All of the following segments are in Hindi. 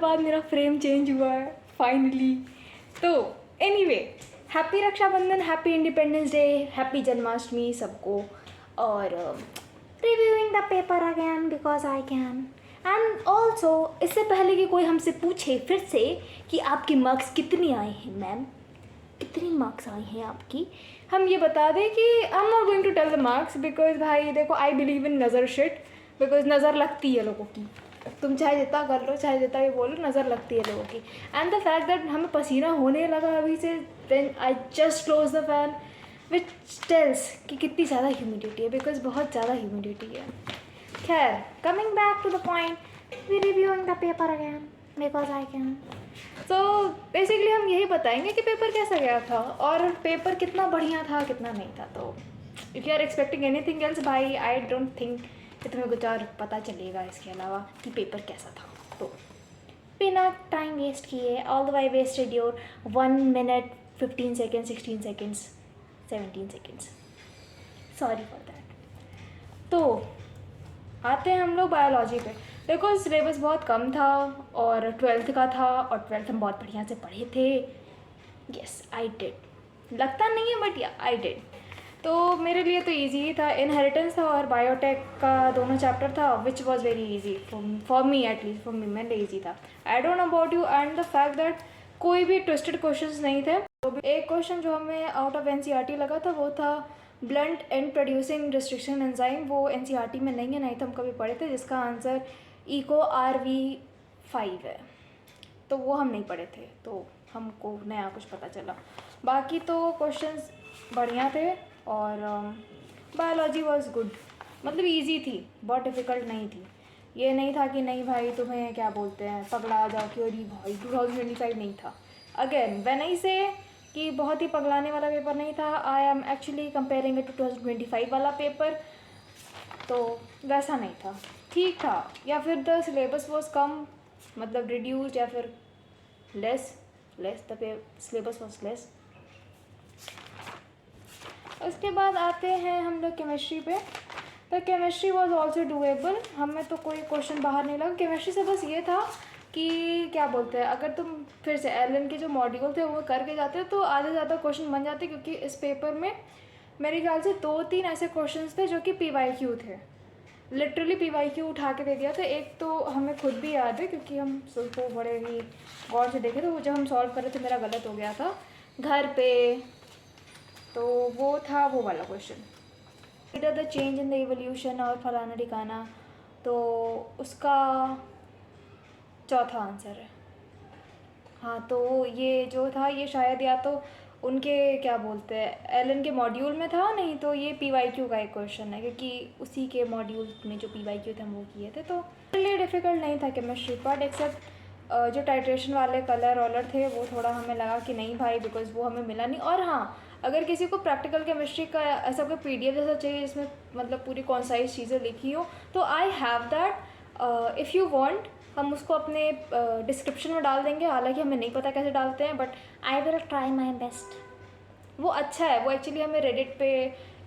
बाद मेरा फ्रेम चेंज हुआ है फाइनली। तो anyway, happy Rakshabandhan, happy independence day, happy Janmashtami सबको। और reviewing the paper again because I can. And also इससे पहले कि कोई हमसे पूछे फिर से कि आपके मार्क्स कितने आए हैं मैम, कितनी मार्क्स आई हैं आपकी, हम ये बता दें कि I am not going to tell the marks because भाई देखो, आई बिलीव इन नज़र शिट, बिकॉज नज़र लगती है लोगों की। तुम चाहे जितना कर लो, चाहे जितना भी बोलो, नज़र लगती है लोगों की। एंड द फैक्ट दैट हमें पसीना होने लगा अभी से, when I just close the fan, which tells कि कितनी ज़्यादा ह्यूमिडिटी है, बिकॉज बहुत ज़्यादा ह्यूमिडिटी है। खैर, coming back to the point, we reviewing the paper again because I can. तो बेसिकली हम यही बताएंगे कि पेपर कैसा गया था और पेपर कितना बढ़िया था कितना नहीं था। तो if you are expecting anything else भाई, आई डोंट थिंक कि तुम्हें कुछ और पता चलेगा इसके अलावा कि पेपर कैसा था। तो बिना टाइम वेस्ट किए, all the why wasted your 1 minute 15 seconds 16 seconds 17 seconds, sorry for that. तो आते हैं हम लोग बायोलॉजी पे। देखो सिलेबस बहुत कम था और 12th का था, और 12th हम बहुत बढ़िया से पढ़े थे। यस आई डिड, लगता नहीं है बट या आई डिड। तो मेरे लिए तो इजी ही था, इनहेरिटेंस था और बायोटेक का दोनों चैप्टर था, which was very easy for me, at least for me, मेरे लिए ईजी था। I don't know about you. And the fact that कोई भी ट्विस्टेड क्वेश्चंस नहीं थे। एक क्वेश्चन जो हमें आउट ऑफ एनसीईआरटी लगा था वो था blunt and producing restriction enzyme, वो एनसीईआरटी में नहीं है, नहीं तो हम कभी पढ़े थे, जिसका आंसर इको RV5 है। तो वो हम नहीं पढ़े थे, तो हमको नया कुछ पता चला। बाकी तो क्वेश्चंस बढ़िया थे और बायोलॉजी वाज गुड, मतलब इजी थी, बहुत डिफ़िकल्ट नहीं थी। ये नहीं था कि नहीं भाई तुम्हें क्या बोलते हैं पगला आ जाओ कि अरे भाई 2025 नहीं था। अगेन व्हेन आई से कि बहुत ही पगलाने वाला पेपर नहीं था, I am actually comparing it to 2025 वाला पेपर। तो वैसा नहीं था, ठीक था, या फिर द सिलेबस वॉज कम, मतलब रिड्यूस्ड, या फिर less the syllabus was less. उसके बाद आते हैं हम लोग केमिस्ट्री पे। तो केमिस्ट्री वॉज ऑल्सो डूएबल, हमें तो कोई क्वेश्चन बाहर नहीं लगा केमिस्ट्री से। बस ये था कि क्या बोलते हैं, अगर तुम फिर से एलन के जो मॉड्यूल थे वो करके जाते हो तो आधे ज़्यादा क्वेश्चन बन जाते, क्योंकि इस पेपर में मेरे ख्याल से 2-3 ऐसे क्वेश्चंस थे जो कि PYQ थे, लिटरली PYQ उठा के दे दिया था। एक तो हमें खुद भी याद है क्योंकि हम उसको बड़े ही गौर से देखे थे, वो जब हम सॉल्व कर रहे थे मेरा गलत हो गया था घर पे। तो वो था वो वाला question, the change in the evolution और फलाना ठिकाना, तो उसका चौथा आंसर है। हाँ, तो ये जो था ये शायद या तो उनके क्या बोलते हैं एलन के मॉड्यूल में था, नहीं तो ये PYQ का एक क्वेश्चन है, क्योंकि उसी के मॉड्यूल में जो PYQ थे हम वो किए थे। तो लिए डिफ़िकल्ट नहीं था केमिस्ट्री पार्ट, एक्सेप्ट जो टाइट्रेशन वाले कलर वॉलर थे वो थोड़ा हमें लगा कि नहीं भाई, बिकॉज वो हमें मिला नहीं। और हाँ, अगर किसी को प्रैक्टिकल केमिस्ट्री का ऐसा कोई PDF जैसा चाहिए जिसमें मतलब पूरी कॉन्साइज चीज़ें लिखी हो, तो I have that. If you want हम उसको अपने डिस्क्रिप्शन में डाल देंगे, हालांकि हमें नहीं पता कैसे डालते हैं, but I will try my best. वो अच्छा है, वो एक्चुअली हमें रेडिट पे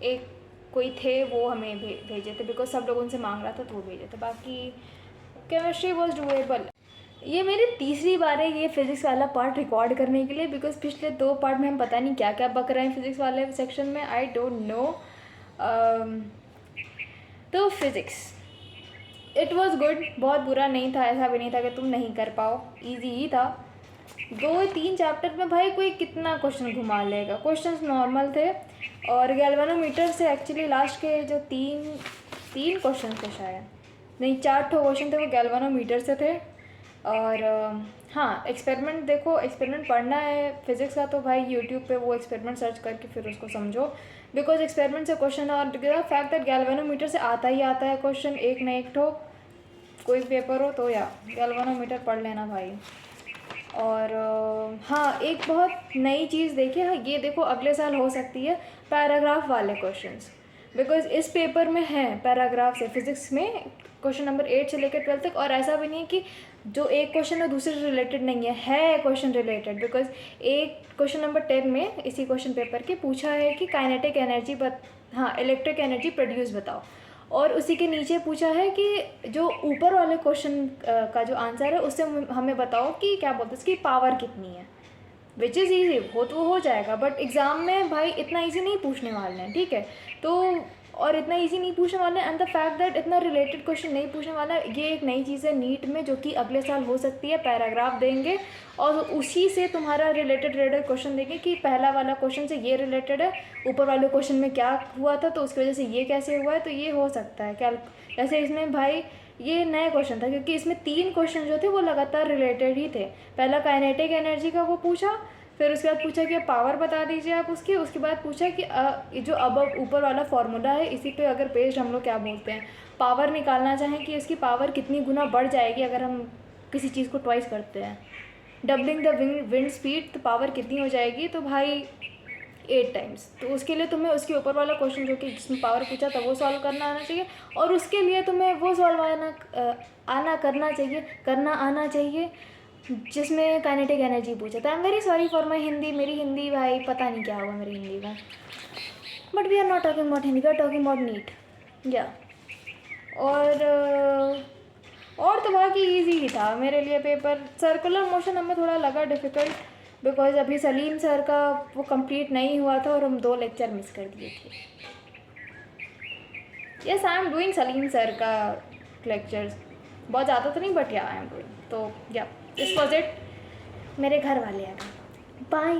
एक कोई थे वो हमें भेजे थे, बिकॉज सब लोग उनसे मांग रहा था तो वो भेजे थे। बाकी केमिस्ट्री वॉज डूएबल। ये मेरी तीसरी बार है ये फिज़िक्स वाला पार्ट रिकॉर्ड करने के लिए, बिकॉज पिछले 2 पार्ट में हम पता नहीं क्या क्या बक रहे हैं फिज़िक्स वाले सेक्शन में, आई डोंट नो। तो फिज़िक्स इट वॉज़ गुड, बहुत बुरा नहीं था, ऐसा भी नहीं था कि तुम नहीं कर पाओ, ईजी ही था। 2-3 चैप्टर में भाई कोई कितना क्वेश्चन घुमा लेगा, क्वेश्चंस नॉर्मल थे। और गैल्वेनोमीटर से एक्चुअली लास्ट के जो 3 क्वेश्चन थे, शायद नहीं 4 क्वेश्चन थे, वो गैल्वेनोमीटर से थे। और हाँ, एक्सपेरिमेंट देखो, एक्सपेरिमेंट पढ़ना है फिज़िक्स का तो भाई यूट्यूब पे वो एक्सपेरिमेंट सर्च करके फिर उसको समझो, बिकॉज एक्सपेरिमेंट से क्वेश्चन, और फैक्ट दैट गैल्वेनोमीटर से आता ही आता है क्वेश्चन, एक न एक ठो कोई पेपर हो तो या गैल्वेनोमीटर पढ़ लेना भाई। और हाँ, एक बहुत नई चीज़ देखिए, हाँ ये देखो अगले साल हो सकती है पैराग्राफ वाले क्वेश्चंस, बिकॉज इस पेपर में है पैराग्राफ से फिज़िक्स में क्वेश्चन नंबर 8 से लेकर 12 तक। और ऐसा भी नहीं है कि जो एक क्वेश्चन है दूसरे से रिलेटेड नहीं है क्वेश्चन रिलेटेड, बिकॉज एक क्वेश्चन नंबर 10 में इसी क्वेश्चन पेपर के पूछा है कि काइनेटिक एनर्जी हाँ इलेक्ट्रिक एनर्जी प्रोड्यूस बताओ, और उसी के नीचे पूछा है कि जो ऊपर वाले क्वेश्चन का जो आंसर है उससे हमें बताओ कि क्या बोलते हैं उसकी पावर कितनी है, विच इज़ ईजी, हो जाएगा। बट एग्ज़ाम में भाई इतना ईजी नहीं पूछने वाले हैं, ठीक है। तो और इतना इजी नहीं पूछने वाले हैं, एंड द फैक्ट दैट इतना रिलेटेड क्वेश्चन नहीं पूछने वाला है, ये एक नई चीज़ है नीट में जो कि अगले साल हो सकती है। पैराग्राफ देंगे और उसी से तुम्हारा रिलेटेड क्वेश्चन देंगे कि पहला वाला क्वेश्चन से ये रिलेटेड है, ऊपर वाले क्वेश्चन में क्या हुआ था तो उसकी वजह से ये कैसे हुआ है, तो ये हो सकता है क्या। जैसे इसमें भाई ये नया क्वेश्चन था क्योंकि इसमें 3 क्वेश्चन जो थे वो लगातार रिलेटेड ही थे। पहला काइनेटिक एनर्जी का वो पूछा, फिर उसके बाद पूछा कि पावर बता दीजिए आप उसकी, उसके बाद पूछा कि जो अब ऊपर वाला फार्मूला है इसी पे अगर बेस्ड हम लोग क्या बोलते हैं पावर निकालना चाहें कि इसकी पावर कितनी गुना बढ़ जाएगी अगर हम किसी चीज़ को ट्वाइस करते हैं, डबलिंग द विंड स्पीड, तो पावर कितनी हो जाएगी, तो भाई 8 टाइम्स। तो उसके लिए तुम्हें उसके ऊपर वाला क्वेश्चन जो कि जिसमें पावर पूछा था वो सॉल्व करना आना चाहिए, और उसके लिए तुम्हें वो सॉल्व करना आना चाहिए जिसमें काइनेटिक एनर्जी पूछा था। I am very sorry for my Hindi, मेरी हिंदी भाई पता नहीं क्या हुआ मेरी हिंदी का, but we are not talking about Hindi, we are talking about NEET या। और तो बाकी ईजी ही था मेरे लिए पेपर। सर्कुलर मोशन हमें थोड़ा लगा डिफ़िकल्ट बिकॉज अभी सलीम सर का वो कंप्लीट नहीं हुआ था और हम 2 लेक्चर मिस कर दिए थे। Yes I am doing Salim sir का लेक्चर्स, बहुत ज़्यादा तो नहीं बट या आई एम डूइंग। तो या दिस वॉज इट, मेरे घर वाले आ गए, बाय।